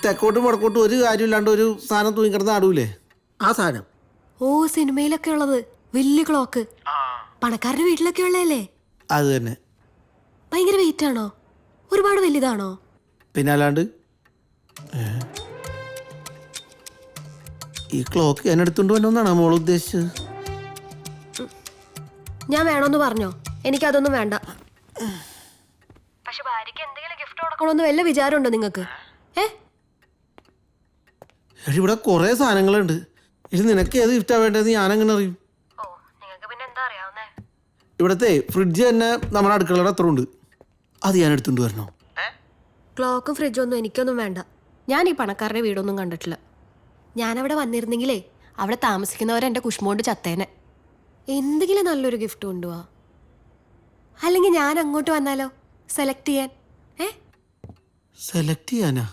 തെക്കോട്ടും വടക്കോട്ടും ഒരു കാര്യമില്ലാണ്ട് ഒരു സാധനം തൂങ്ങിക്കിടന്ന് ആടൂലേ, ആ സാധനം. ഓ, സിനിമയിലൊക്കെ ഉള്ളത് വലിയ ക്ലോക്ക്. പണക്കാരുടെ വീട്ടിലൊക്കെ ഉള്ളതല്ലേ? അത് തന്നെ. ഭയങ്കര വെയിറ്റ് ആണോ? ഒരുപാട് വലുതാണോ? പിന്നെ അല്ലാണ്ട്. ഈ ക്ലോക്ക് ഞാൻ എടുത്തുകൊണ്ട് വന്നോന്നാണോ മോൾ ഉദ്ദേശിച്ചത്? ഞാൻ വേണോന്ന് പറഞ്ഞോ? എനിക്കതൊന്നും വേണ്ട. പക്ഷെ ഭാര്യക്ക് എന്തെങ്കിലും ഗിഫ്റ്റ് കൊടുക്കണമെന്ന് വല്ല വിചാരമുണ്ടോ നിങ്ങൾക്ക്? ഇവിടെ കുറെ സാധനങ്ങളുണ്ട്. ഇത് നിനക്ക് ഏത് ഗിഫ്റ്റാ വേണ്ടത് ഞാനെങ്ങനെ അറിയും? ഇവിടത്തെ ഫ്രിഡ്ജ് തന്നെ നമ്മുടെ അടുക്കളയുടെ അത്ര ഉണ്ട്. അത് ഞാൻ എടുത്തുകൊണ്ട് വരണോ? ക്ലോക്കും ഫ്രിഡ്ജും ഒന്നും എനിക്കൊന്നും വേണ്ട. ഞാൻ ഈ പണക്കാരുടെ വീടൊന്നും കണ്ടിട്ടില്ല. ഞാനവിടെ വന്നിരുന്നെങ്കിലേ അവിടെ താമസിക്കുന്നവരെൻ്റെ കുഷ്മോണ്ട് ചത്തേനെ. എന്തെങ്കിലും നല്ലൊരു ഗിഫ്റ്റ് കൊണ്ടുപോവാ. അല്ലെങ്കിൽ ഞാൻ അങ്ങോട്ട് വന്നാലോ സെലക്ട് ചെയ്യാൻ? സെലക്ട് ചെയ്യാനാ?